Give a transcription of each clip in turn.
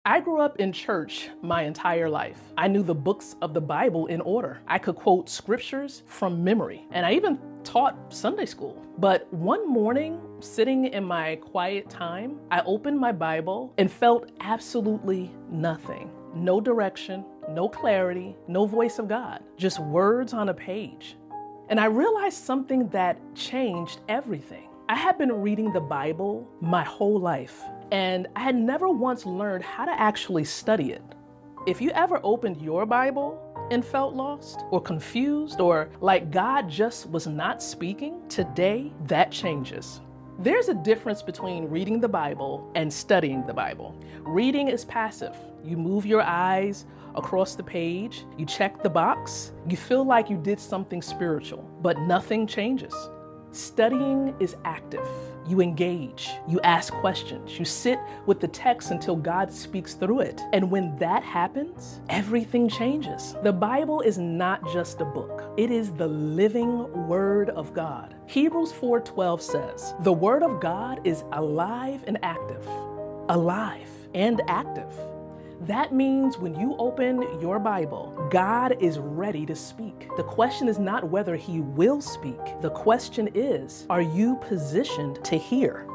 I grew up in church my entire life. I knew the books of the Bible in order. I could quote scriptures from memory, and I even taught Sunday school. But one morning, sitting in my quiet time, I opened my Bible and felt absolutely nothing. No direction, no clarity, no voice of God, just words on a page. And I realized something that changed everything. I had been reading the Bible my whole life, and I had never once learned how to actually study it. If you ever opened your Bible and felt lost or confused or like God just was not speaking, today that changes. There's a difference between reading the Bible and studying the Bible. Reading is passive. You move your eyes across the page, you check the box, you feel like you did something spiritual, but nothing changes. Studying is active. You engage, you ask questions, you sit with the text until God speaks through it. And when that happens, everything changes. The Bible is not just a book. It is the living Word of God. Hebrews 4:12 says, "The Word of God is alive and active." Alive and active. That means when you open your Bible, God is ready to speak. The question is not whether He will speak. The question is, are you positioned to hear?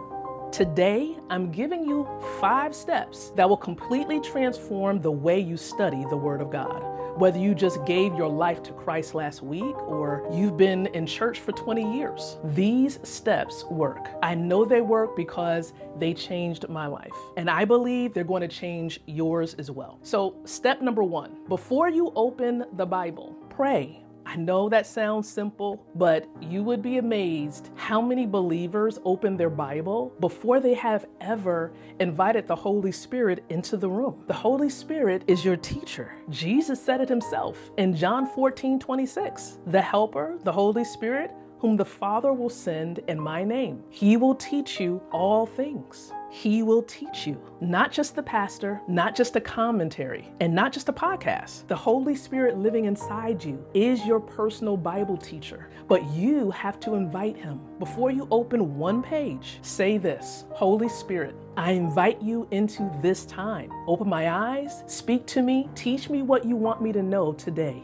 Today, I'm giving you 5 steps that will completely transform the way you study the Word of God. Whether you just gave your life to Christ last week or you've been in church for 20 years, these steps work. I know they work because they changed my life. And I believe they're going to change yours as well. So step number 1, before you open the Bible, pray. I know that sounds simple, but you would be amazed how many believers open their Bible before they have ever invited the Holy Spirit into the room. The Holy Spirit is your teacher. Jesus said it himself in John 14:26. The Helper, the Holy Spirit, whom the Father will send in my name. He will teach you all things. He will teach you, not just the pastor, not just a commentary, and not just a podcast. The Holy Spirit living inside you is your personal Bible teacher, but you have to invite him. Before you open one page, say this: Holy Spirit, I invite you into this time. Open my eyes, speak to me, teach me what you want me to know today.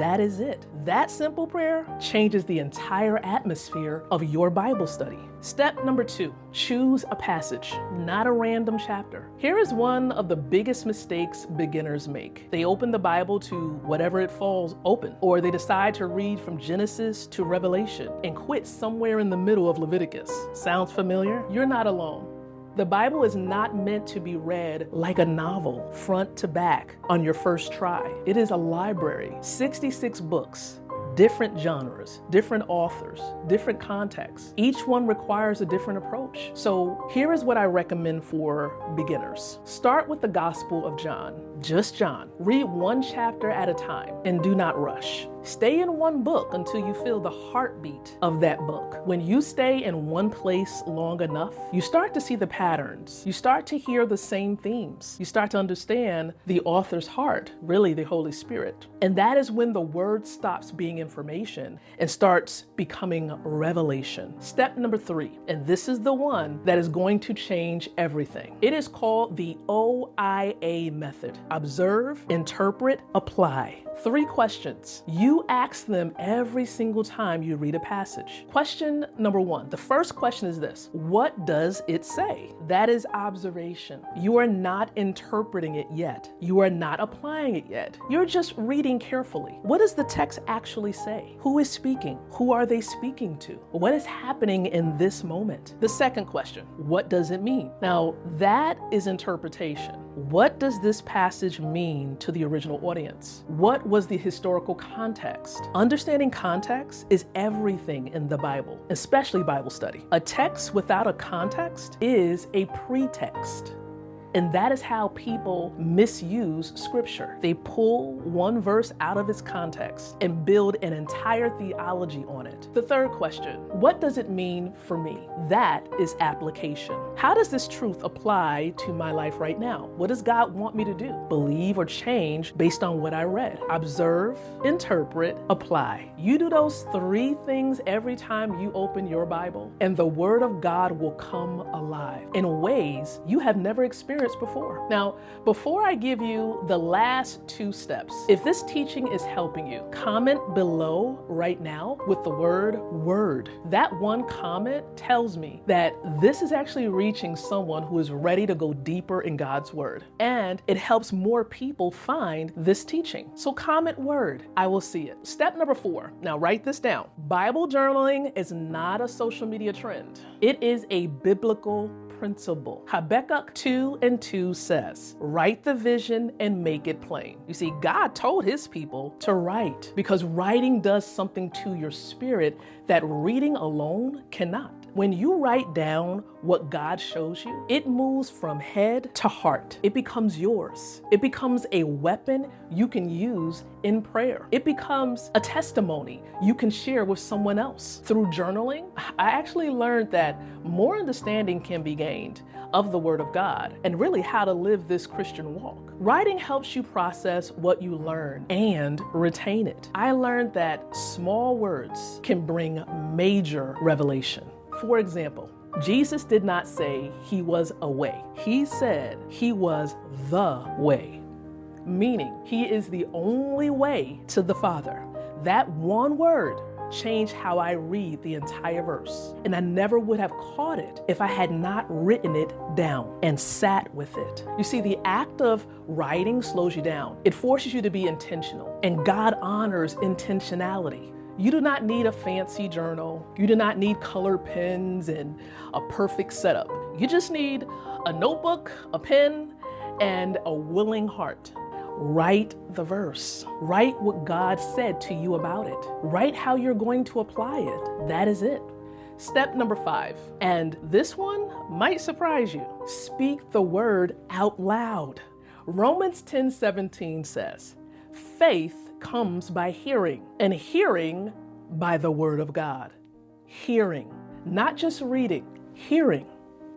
That is it. That simple prayer changes the entire atmosphere of your Bible study. Step number 2, choose a passage, not a random chapter. Here is one of the biggest mistakes beginners make. They open the Bible to whatever it falls open, or they decide to read from Genesis to Revelation and quit somewhere in the middle of Leviticus. Sounds familiar? You're not alone. The Bible is not meant to be read like a novel, front to back, on your first try. It is a library, 66 books, different genres, different authors, different contexts. Each one requires a different approach. So here is what I recommend for beginners. Start with the Gospel of John, just John. Read one chapter at a time and do not rush. Stay in one book until you feel the heartbeat of that book. When you stay in one place long enough, you start to see the patterns. You start to hear the same themes. You start to understand the author's heart, really the Holy Spirit. And that is when the word stops being information and starts becoming revelation. Step number 3, and this is the one that is going to change everything. It is called the O.I.A method. Observe, interpret, apply. 3 questions. You ask them every single time you read a passage. Question number 1. The first question is this: what does it say? That is observation. You are not interpreting it yet. You are not applying it yet. You're just reading carefully. What does the text actually say? Who is speaking? Who are they speaking to? What is happening in this moment? The second question: what does it mean? Now, that is interpretation. What does this passage mean to the original audience? What was the historical context? Understanding context is everything in the Bible, especially Bible study. A text without a context is a pretext. And that is how people misuse scripture. They pull one verse out of its context and build an entire theology on it. The third question: what does it mean for me? That is application. How does this truth apply to my life right now? What does God want me to do? Believe or change based on what I read. Observe, interpret, apply. You do those 3 things every time you open your Bible, and the Word of God will come alive in ways you have never experienced experienced before. Now, before I give you the last 2 steps, if this teaching is helping you, comment below right now with the word word. That one comment tells me that this is actually reaching someone who is ready to go deeper in God's word. And it helps more people find this teaching. So comment word. I will see it. Step number 4. Now write this down. Bible journaling is not a social media trend. It is a biblical principle. Habakkuk 2:2 says, write the vision and make it plain. You see, God told his people to write because writing does something to your spirit that reading alone cannot. When you write down what God shows you, it moves from head to heart. It becomes yours. It becomes a weapon you can use in prayer. It becomes a testimony you can share with someone else. Through journaling, I actually learned that more understanding can be gained of the Word of God and really how to live this Christian walk. Writing helps you process what you learn and retain it. I learned that small words can bring major revelation. For example, Jesus did not say he was a way. He said he was the way, meaning he is the only way to the Father. That one word changed how I read the entire verse. And I never would have caught it if I had not written it down and sat with it. You see, the act of writing slows you down. It forces you to be intentional, and God honors intentionality. You do not need a fancy journal. You do not need colored pens and a perfect setup. You just need a notebook, a pen, and a willing heart. Write the verse. Write what God said to you about it. Write how you're going to apply it. That is it. Step number 5, and this one might surprise you. Speak the word out loud. Romans 10:17 says, faith comes by hearing, and hearing by the word of God. Hearing, not just reading, hearing.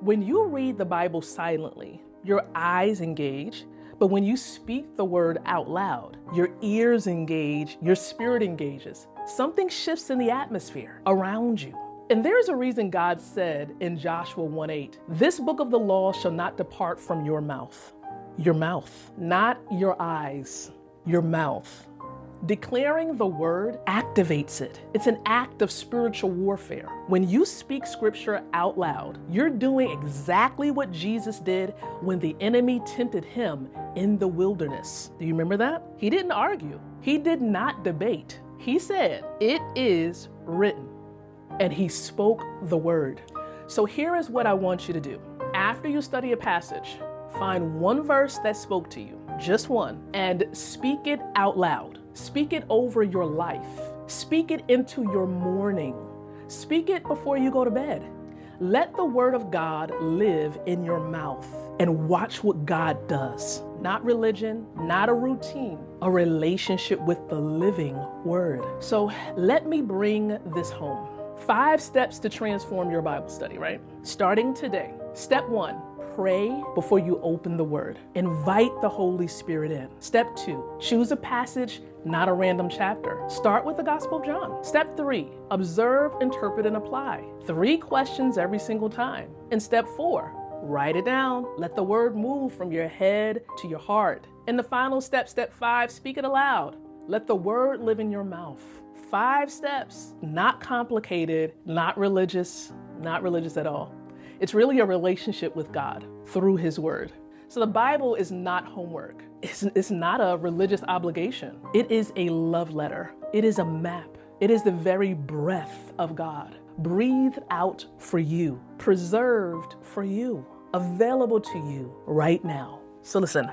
When you read the Bible silently, your eyes engage, but when you speak the word out loud, your ears engage, your spirit engages. Something shifts in the atmosphere around you. And there's a reason God said in Joshua 1:8, this book of the law shall not depart from your mouth. Your mouth, not your eyes, your mouth. Declaring the word activates it. It's an act of spiritual warfare. When you speak scripture out loud, you're doing exactly what Jesus did when the enemy tempted him in the wilderness. Do you remember that? He didn't argue. He did not debate. He said, it is written. And he spoke the word. So here is what I want you to do. After you study a passage, find one verse that spoke to you, just one, and speak it out loud. Speak it over your life. Speak it into your morning. Speak it before you go to bed. Let the word of God live in your mouth and watch what God does. Not religion, not a routine, a relationship with the living word. So let me bring this home. 5 steps to transform your Bible study, right? Starting today. Step 1. Pray before you open the word. Invite the Holy Spirit in. Step 2, choose a passage, not a random chapter. Start with the Gospel of John. Step 3, observe, interpret, and apply. 3 questions every single time. And step 4, write it down. Let the word move from your head to your heart. And the final step, step 5, speak it aloud. Let the word live in your mouth. 5 steps, not complicated, not religious at all. It's really a relationship with God through his word. So the Bible is not homework. It's not a religious obligation. It is a love letter. It is a map. It is the very breath of God, breathed out for you, preserved for you, available to you right now. So listen,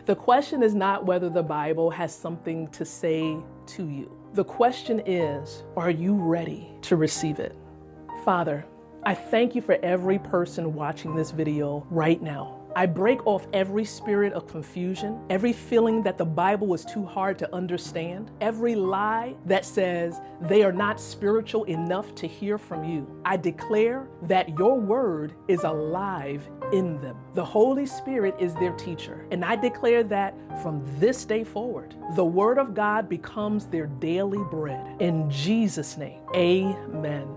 the question is not whether the Bible has something to say to you. The question is, are you ready to receive it? Father, I thank you for every person watching this video right now. I break off every spirit of confusion, every feeling that the Bible is too hard to understand, every lie that says they are not spiritual enough to hear from you. I declare that your word is alive in them. The Holy Spirit is their teacher. And I declare that from this day forward, the word of God becomes their daily bread. In Jesus' name, amen.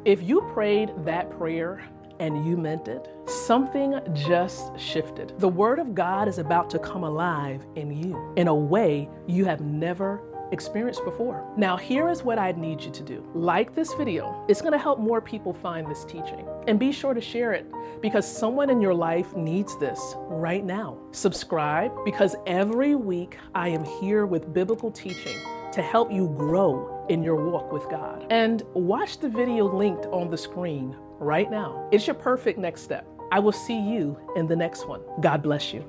If you prayed that prayer, and you meant it, something just shifted. The Word of God is about to come alive in you in a way you have never experienced before. Now, here is what I need you to do. Like this video. It's going to help more people find this teaching. And be sure to share it because someone in your life needs this right now. Subscribe because every week I am here with biblical teaching to help you grow in your walk with God. And watch the video linked on the screen right now. It's your perfect next step. I will see you in the next one. God bless you.